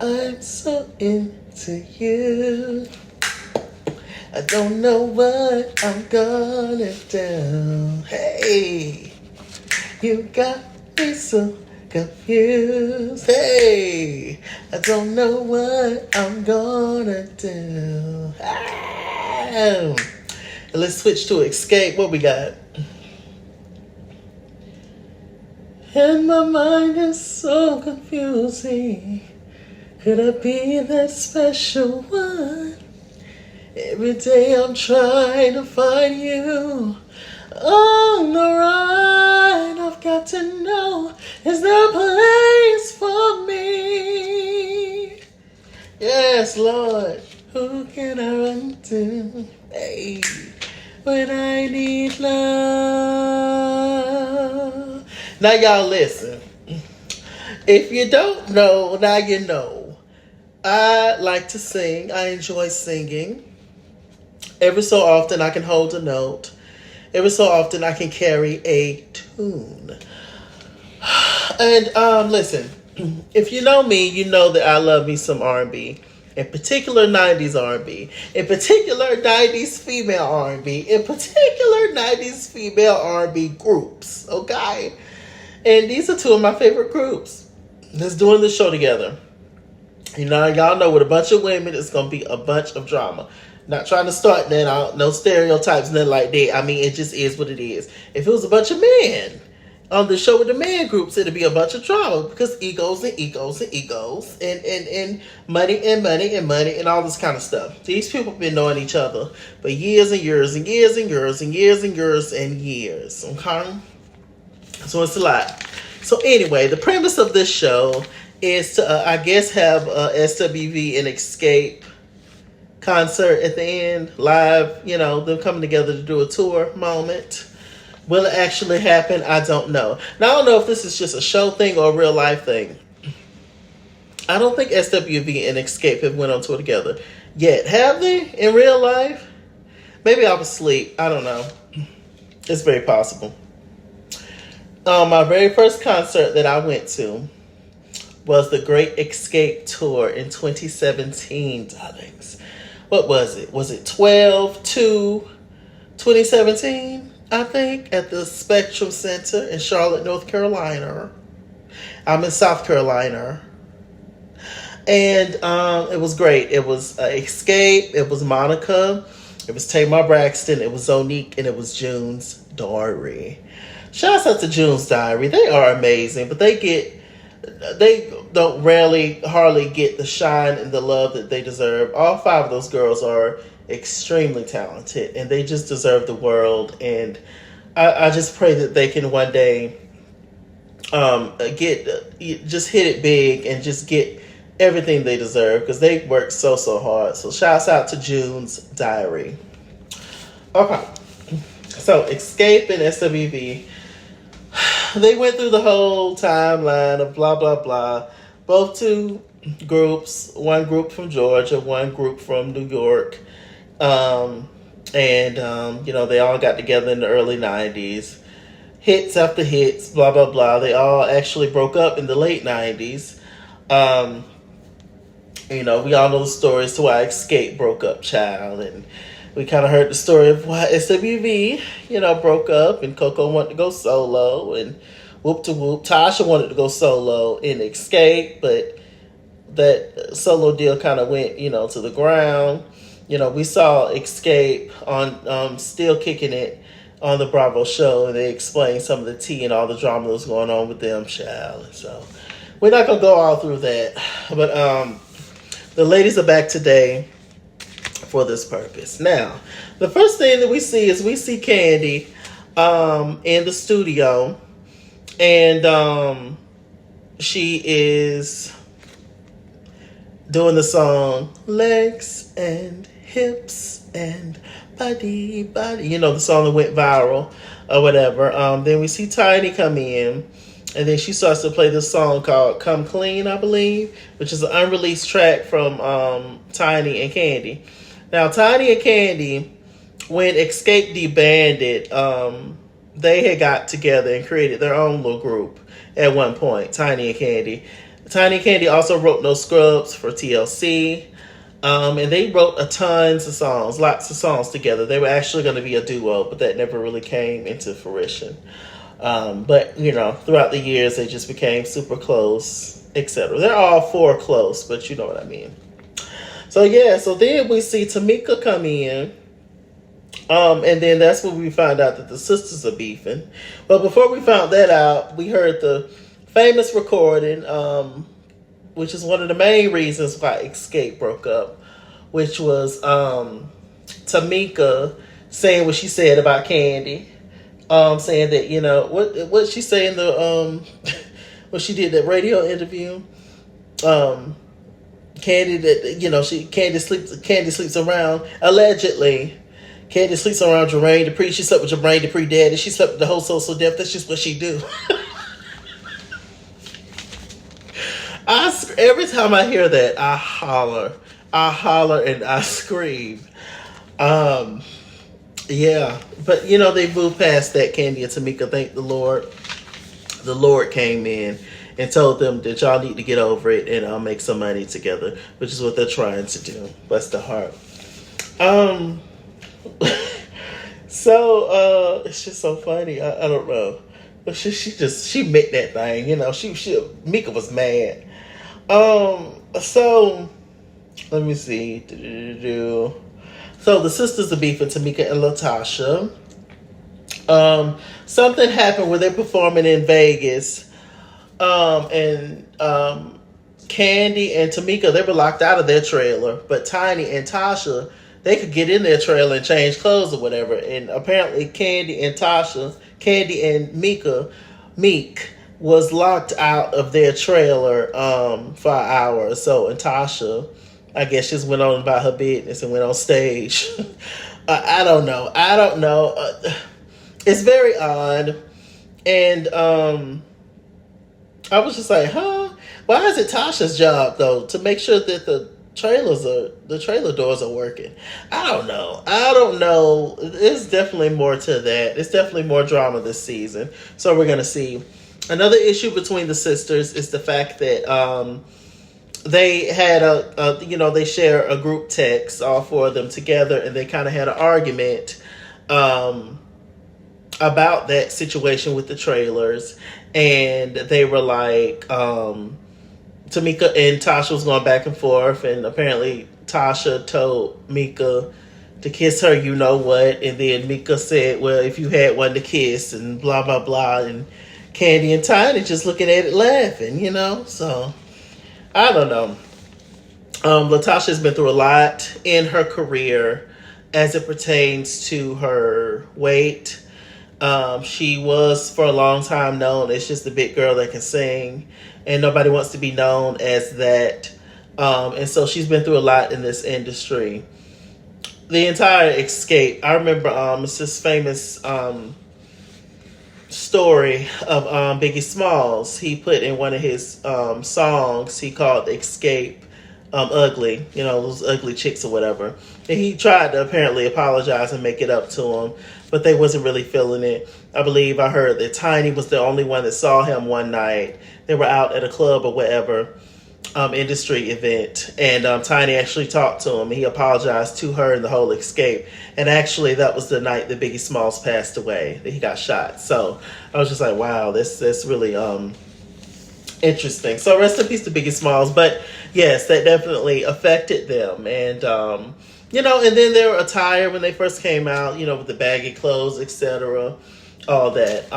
I'm so into you. I don't know what I'm gonna do. Hey, you got me so confused. Hey, I don't know what I'm gonna do. Ah. Let's switch to Xscape. What we got? And my mind is so confusing. Could I be that special one? Every day I'm trying to find you on the ride. I've got to know, is there a place for me? Yes, Lord. Who can I run to? Hey, when I need love. Now y'all listen. If you don't know, now you know. I like to sing. I enjoy singing. Every so often I can hold a note. Every so often I can carry a tune. And listen, if you know me, you know that I love me some R&B. In particular, 90s R&B. In particular, 90s female R&B. In particular, 90s female R&B groups. Okay? And these are two of my favorite groups that's doing this show together. You know, y'all know with a bunch of women, it's going to be a bunch of drama. Not trying to start that out. No stereotypes, nothing like that. I mean, it just is what it is. If it was a bunch of men on the show with the man groups, it'd be a bunch of drama because egos and egos and egos and money and money and money and all this kind of stuff. These people have been knowing each other for years and years and years and years and years and years and years. Okay? So it's a lot. So anyway, the premise of this show is to, I guess, have SWV and Xscape concert at the end, live, you know, them coming together to do a tour moment. Will it actually happen? I don't know. Now, I don't know if this is just a show thing or a real life thing. I don't think SWV and Xscape have went on tour together yet. Have they in real life? Maybe I was asleep. I don't know. It's very possible. My very first concert that I went to was the Great Xscape Tour in 2017, darlings. What was it? Was it 12/2/2017? I think, at the Spectrum Center in Charlotte, North Carolina. I'm in South Carolina. And it was great. It was Xscape. It was Monica. It was Tamar Braxton. It was Zonique. And it was June's Diary. Shouts out to June's Diary. They are amazing, but they don't hardly get the shine and the love that they deserve. All five of those girls are extremely talented and they just deserve the world. And I just pray that they can one day just hit it big and just get everything they deserve because they work so hard. So shouts out to June's Diary. Okay, so Xscape and SWV, they went through the whole timeline of blah, blah, blah. Both two groups, one group from Georgia, one group from New York. You know, they all got together in the early 90s. Hits after hits, blah, blah, blah. They all actually broke up in the late 90s. You know, we all know the stories to why Xscape broke up, child. And we kind of heard the story of why SWV, you know, broke up and Coco wanted to go solo and whoop-de-whoop. Tasha wanted to go solo in Xscape, but that solo deal kind of went, you know, to the ground. You know, we saw Xscape on Still Kicking It on the Bravo show, and they explained some of the tea and all the drama that was going on with them, child. So we're not going to go all through that. But the ladies are back today for this purpose. Now, the first thing that we see is Kandi in the studio, and she is doing the song Legs and Hips and Body. You know, the song that went viral or whatever. Then we see Tiny come in, and then she starts to play this song called Come Clean, I believe, which is an unreleased track from Tiny and Kandi. Now, Tiny and Kandi, when Xscape disbanded, they had got together and created their own little group at one point, Tiny and Kandi. Tiny Candy also wrote No Scrubs for TLC. And they wrote tons of songs, lots of songs together. They were actually going to be a duo, but that never really came into fruition. But, throughout the years, they just became super close, etc. They're all four close, but you know what I mean. So, yeah, so then we see Tamika come in. And then that's when we find out that the sisters are beefing. But before we found that out, we heard the famous recording, which is one of the main reasons why Xscape broke up, which was Tamika saying what she said about Candy, saying that what she say in the when she did that radio interview, Candy that Candy sleeps around allegedly. Candy sleeps around Jermaine Dupri. She slept with Jermaine Dupri daddy. She slept with the whole social death. That's just what she do. Every time I hear that, I holler and I scream. Yeah, but they moved past that. Candy and Tamika, thank the Lord. The Lord came in and told them that y'all need to get over it and make some money together, which is what they're trying to do. Bless the heart. So it's just so funny. I don't know, but she meant that thing. Mika was mad. So let me see. So the sisters are beefing, Tamika and Latasha. Something happened where they're performing in Vegas. And Candy and Tamika, they were locked out of their trailer, but Tiny and Tasha, they could get in their trailer and change clothes or whatever. And apparently Candy and Meek was locked out of their trailer for an hour or so. And Tasha, I guess, just went on about her business and went on stage. I don't know. It's very odd. And I was just like, why is it Tasha's job, though, to make sure that the trailer doors are working? I don't know. There's definitely more to that. It's definitely more drama this season. So we're going to see. Another issue between the sisters is the fact that they had they share a group text, all four of them together, and they kind of had an argument about that situation with the trailers. And they were like, Tamika and Tasha was going back and forth, and apparently Tasha told Mika to kiss her, you know what, and then Mika said, well, if you had one to kiss, and blah, blah, blah, and Candy and Tiny just looking at it laughing, so I don't know. Latasha's been through a lot in her career as it pertains to her weight. She was for a long time known as just the big girl that can sing, and nobody wants to be known as that. And so she's been through a lot in this industry. The entire Xscape, I remember it's this famous story of Biggie Smalls. He put in one of his songs, he called Xscape ugly, those ugly chicks or whatever. And he tried to apparently apologize and make it up to them, but they wasn't really feeling it. I believe I heard that Tiny was the only one that saw him one night. They were out at a club or whatever, industry event, and Tiny actually talked to him. He apologized to her and the whole Xscape. And actually, that was the night that Biggie Smalls passed away, that he got shot. So I was just like, wow, that's really interesting. So rest in peace to Biggie Smalls. But yes, that definitely affected them. And and then their attire when they first came out, with the baggy clothes, etc., all that.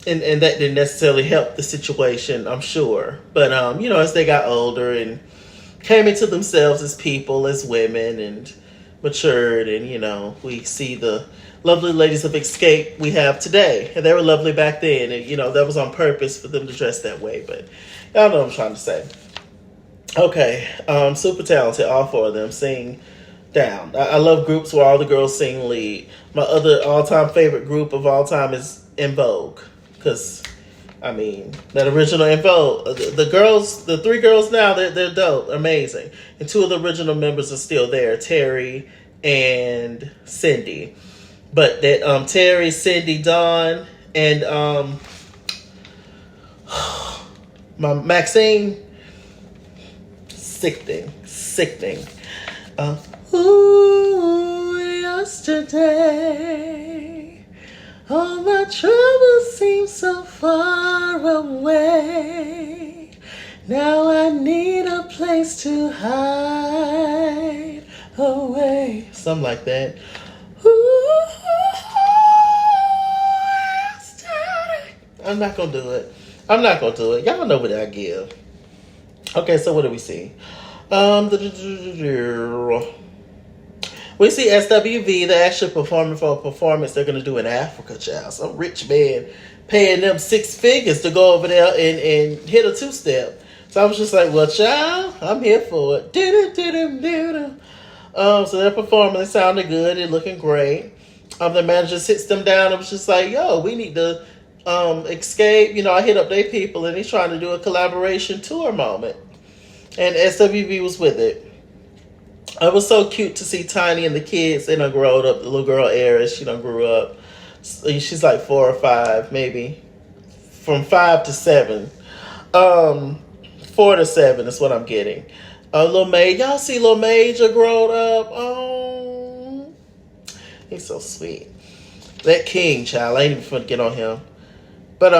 And that didn't necessarily help the situation, I'm sure. But, as they got older and came into themselves as people, as women, and matured, and, we see the lovely ladies of Xscape we have today. And they were lovely back then. And, that was on purpose for them to dress that way. But y'all know what I'm trying to say. Okay, super talented, all four of them sing down. I love groups where all the girls sing lead. My other all-time favorite group of all time is En Vogue, because that original En Vogue, the three girls now, they're dope, amazing, and two of the original members are still there, Terry and Cindy. But that Terry, Cindy, Dawn, and My Maxine, sickening. Ooh, yesterday, all my troubles seem so far away. Now I need a place to hide away. Something like that. Ooh, yesterday. I'm not gonna do it. Y'all know what I give. Okay, so what do we see? We see SWV. They're actually performing for a performance they're gonna do in Africa, child. Some rich man paying them 6 figures to go over there and hit a 2-step. So I was just like, well, child, I'm here for it. So they're performing. They sounded good. They're looking great. The manager sits them down. I was just like, yo, we need to Xscape. You know, I hit up their people, and he's trying to do a collaboration tour moment. And SWV was with it. It was so cute to see Tiny and the kids. They done grown up. The little girl, Eris, she done grew up. She's like 4 or 5, maybe. From 5 to 7. 4 to 7 is what I'm getting. Little Maid. Y'all see Little Major grown up? Oh, he's so sweet. That King, child. I ain't even finna get on him. But,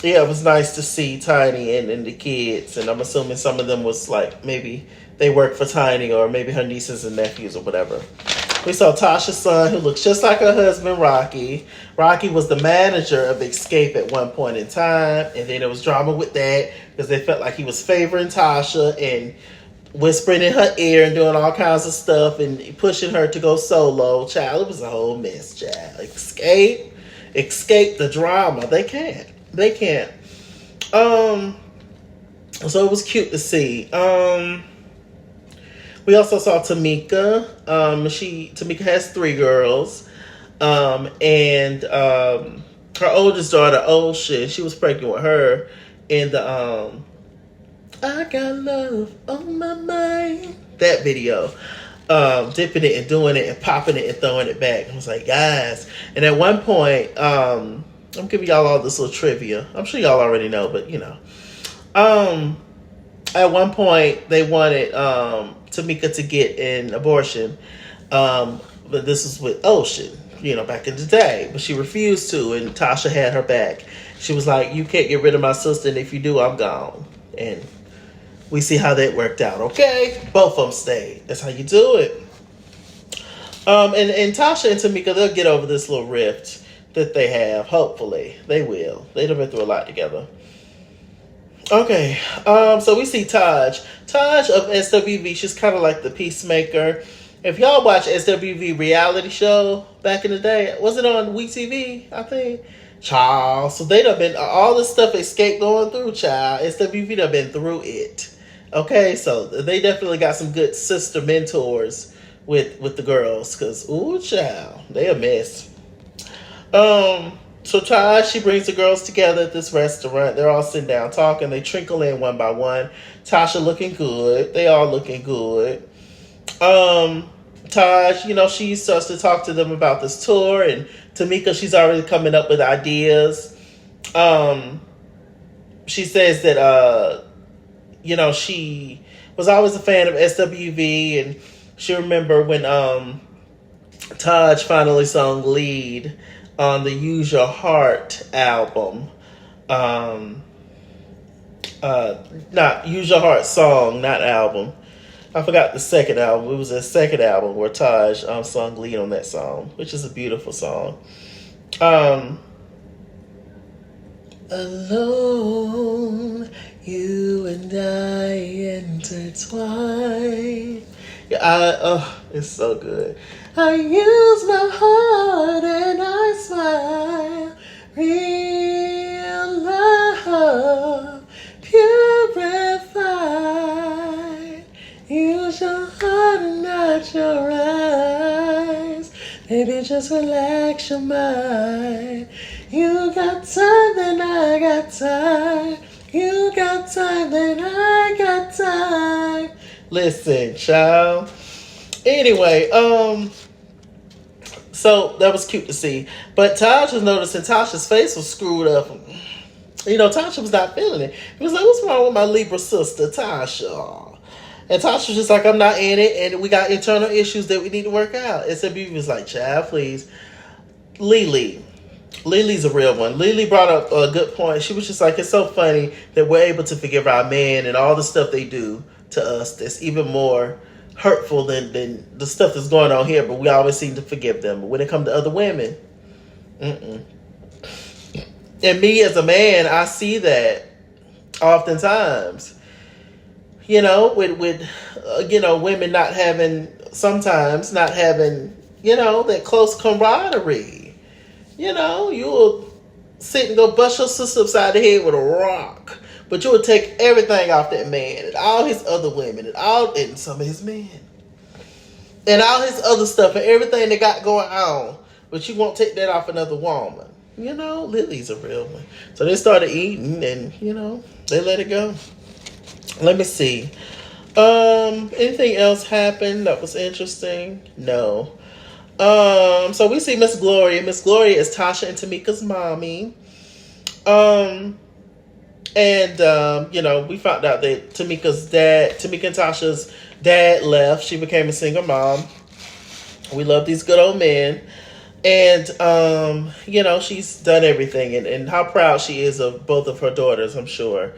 yeah, it was nice to see Tiny and the kids. And I'm assuming some of them was like, maybe they work for Tiny or maybe her nieces and nephews or whatever. We saw Tasha's son, who looks just like her husband, Rocky. Rocky was the manager of Xscape at one point in time. And then there was drama with that because they felt like he was favoring Tasha and whispering in her ear and doing all kinds of stuff and pushing her to go solo. Child, it was a whole mess, child. Xscape the drama. They can't. So it was cute to see. We also saw Tamika. Tamika has 3 girls. And her oldest daughter, Ocean, she was pregnant with her in the I Got Love on My Mind. That video. Dipping it and doing it and popping it and throwing it back. I was like, guys. And at one point, I'm giving y'all all this little trivia. I'm sure y'all already know, but you know. At one point, they wanted Tamika to get an abortion. But this was with Ocean, you know, back in the day. But she refused to, and Tasha had her back. She was like, you can't get rid of my sister, and if you do, I'm gone. And we see how that worked out, okay? Both of them stayed. That's how you do it. And Tasha and Tamika, they'll get over this little rift that they have. Hopefully. They will. They've been through a lot together. Okay. So we see Taj. Taj of SWV, she's kind of like the peacemaker. If y'all watch SWV reality show back in the day, was it on WeTV, I think? Child. So they done been, all this stuff Xscape going through, child. SWV done been through it. Okay, so they definitely got some good sister mentors with the girls. Because, ooh, child, they a mess. So Taj, she brings the girls together at this restaurant. They're all sitting down talking. They trickle in one by one. Tasha looking good. They all looking good. Taj, you know, she starts to talk to them about this tour. And Tamika, she's already coming up with ideas. She says that, you know, she was always a fan of SWV. And she remember when Taj finally sung lead on the Use Your Heart album. Not Use Your Heart song, not album. I forgot the second album. It was the second album where Taj sung lead on that song, which is a beautiful song. Alone, you and I intertwine. Yeah, it's so good. I use my heart and I smile. Real love, purified. Use your heart and not your eyes. Baby, just relax your mind. You got time, then I got time. You got time, then I got time. Listen, child. Anyway, so that was cute to see. But Taj was noticing Tasha's face was screwed up. Tasha was not feeling it. He was like, what's wrong with my Libra sister, Tasha? And Tasha was just like, I'm not in it, and we got internal issues that we need to work out. And SWV was like, child, please. Lily's a real one. Lily brought up a good point. She was just like, it's so funny that we're able to forgive our men and all the stuff they do to us that's even more hurtful than the stuff that's going on here, but we always seem to forgive them. But when it comes to other women, mm-mm. And me as a man, I see that oftentimes. With women sometimes not having, that close camaraderie. You'll sit and go bust your sister upside the head with a rock, but you would take everything off that man and all his other women and some of his men and all his other stuff and everything they got going on, but you won't take that off another woman. Lily's a real one. So they started eating and, they let it go. Let me see. Anything else happened that was interesting? No. So we see Miss Gloria. Miss Gloria is Tasha and Tamika's mommy. We found out that Tamika and Tasha's dad left. She became a single mom. We love these good old men. And, she's done everything and how proud she is of both of her daughters, I'm sure.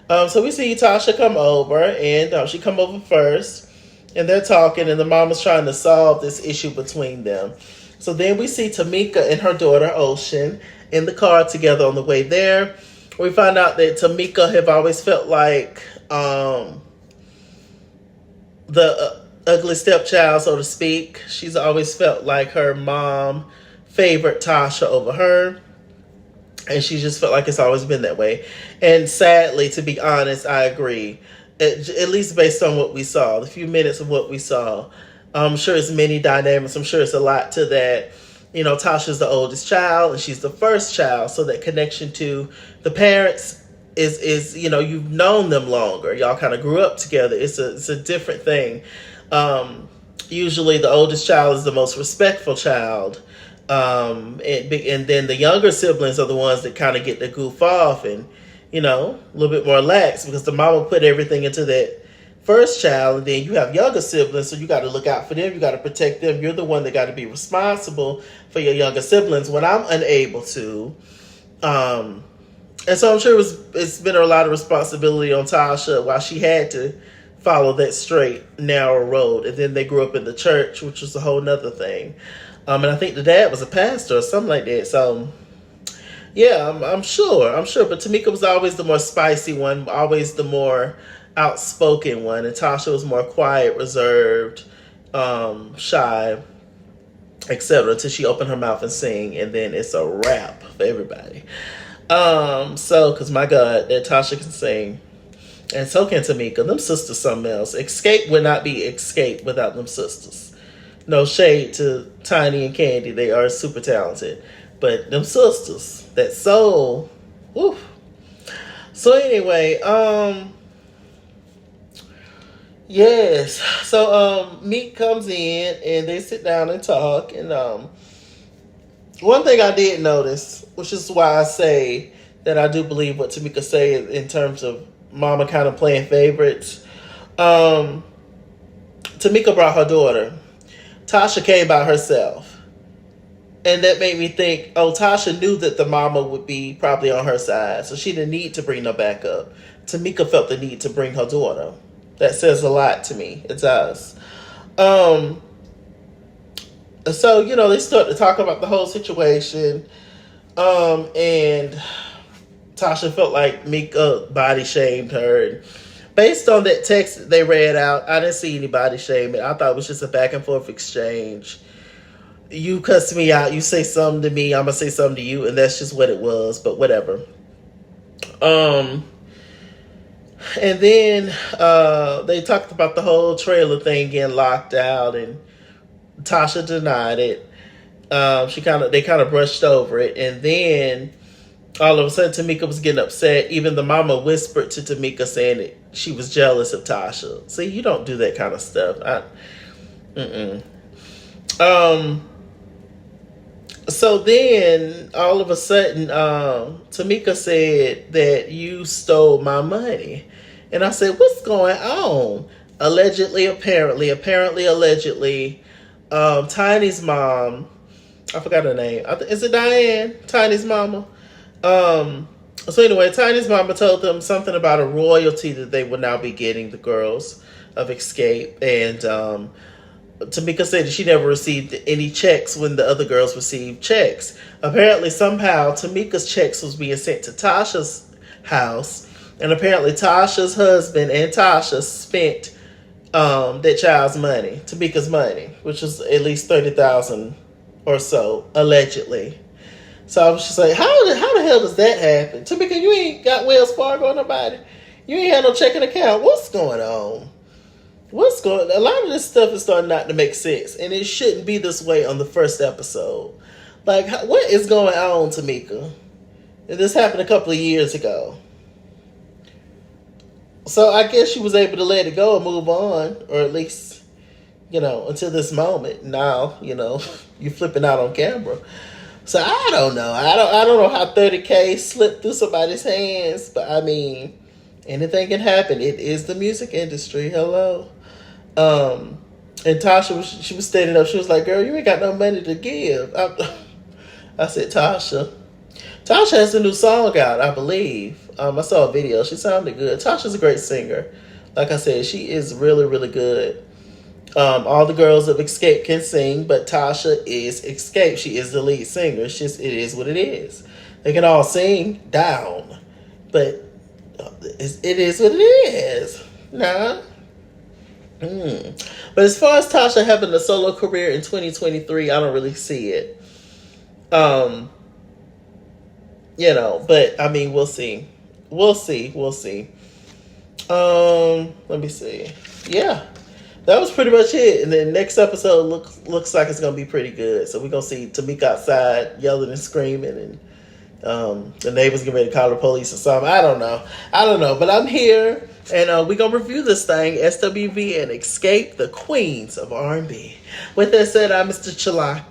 So we see Tasha come over and she come over first and they're talking and the mama's trying to solve this issue between them. So then we see Tamika and her daughter, Ocean, in the car together on the way there. We find out that Tamika have always felt like the ugly stepchild, so to speak. She's always felt like her mom favored Tasha over her. And she just felt like it's always been that way. And sadly, to be honest, I agree. At least based on what we saw, the few minutes of what we saw. I'm sure it's many dynamics. I'm sure it's a lot to that. Tasha's the oldest child and she's the first child. So that connection to the parents is you've known them longer. Y'all kind of grew up together. It's a different thing. Usually the oldest child is the most respectful child. And then the younger siblings are the ones that kind of get to goof off and, a little bit more lax because the mama put everything into that first child. And then you have younger siblings, so you got to look out for them. You got to protect them. You're the one that got to be responsible for your younger siblings when I'm unable to. And so I'm sure it's been a lot of responsibility on Tasha while she had to follow that straight, narrow road. And then they grew up in the church, which was a whole nother thing. And I think the dad was a pastor or something like that. So, yeah, I'm sure. But Tamika was always the more spicy one, always the more outspoken one. And Tasha was more quiet, reserved, shy, etc. Until she opened her mouth and sing. And then it's a wrap for everybody. Because my God, that Tasha can sing. And so can Tamika. Them sisters something else. Xscape would not be Xscape without them sisters. No shade to Tiny and Candy. They are super talented. But them sisters, that soul, whew. So anyway, yes. So Meek comes in and they sit down and talk. And one thing I did notice, which is why I say that I do believe what Tamika said in terms of Mama kind of playing favorites. Tamika brought her daughter. Tasha came by herself. And that made me think, Tasha knew that the mama would be probably on her side. So she didn't need to bring her back up. Tamika felt the need to bring her daughter. That says a lot to me. It does. So, they start to talk about the whole situation. And Tasha felt like Mika body shamed her. And based on that text that they read out, I didn't see anybody shaming. I thought it was just a back and forth exchange. You cuss me out, you say something to me, I'm going to say something to you, and that's just what it was, but whatever. And then they talked about the whole trailer thing getting locked out, and Tasha denied it. They kind of brushed over it, and then all of a sudden, Tamika was getting upset. Even the mama whispered to Tamika saying that she was jealous of Tasha. See, you don't do that kind of stuff. So then, all of a sudden, Tamika said that you stole my money. And I said, what's going on? Allegedly, apparently, allegedly, Tiny's mom, I forgot her name. Is it Diane? Tiny's mama? So anyway, Tiny's mama told them something about a royalty that they would now be getting, the girls of Xscape. And Tamika said that she never received any checks when the other girls received checks. Apparently, somehow, Tamika's checks was being sent to Tasha's house. And apparently, Tasha's husband and Tasha spent that child's money, Tamika's money, which was at least $30,000 or so, allegedly. So I was just like, how the hell does that happen? Tamika, you ain't got Wells Fargo or nobody. You ain't had no checking account. What's going on? A lot of this stuff is starting not to make sense, and it shouldn't be this way on the first episode. Like, what is going on, Tamika? This happened a couple of years ago. So I guess she was able to let it go and move on, or at least, until this moment. Now, you're flipping out on camera. So I don't know. I don't know how $30K slipped through somebody's hands, but I mean, anything can happen. It is the music industry. Hello. And Tasha was standing up. She was like, "Girl, you ain't got no money to give." I said, Tasha has a new song out, I believe. I saw a video. She sounded good. Tasha's a great singer. Like I said, she is really, really good. All the girls of Xscape can sing, but Tasha is Xscape. She is the lead singer. It's just, it is what it is. They can all sing down, but it is what it is. Nah. But as far as Tasha having a solo career in 2023, I don't really see it. But I mean, we'll see. We'll see. Let me see. Yeah, that was pretty much it. And then next episode looks like it's gonna be pretty good. So we're gonna see Tamika outside yelling and screaming, and the neighbors get ready to call the police or something. I don't know. But I'm here, and we're gonna review this thing. SWV and Xscape, the queens of R&B. With that said, I'm MrChalaki.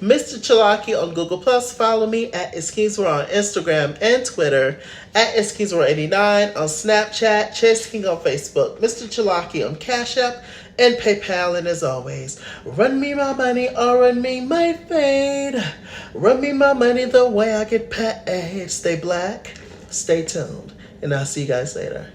MrChalaki on Google+. Follow me at Xscape on Instagram and Twitter. At Xscape89 on Snapchat. Chase King on Facebook. MrChalaki on Cash App and PayPal. And as always, run me my money or run me my fade. Run me my money the way I get paid. Stay black, stay tuned, and I'll see you guys later.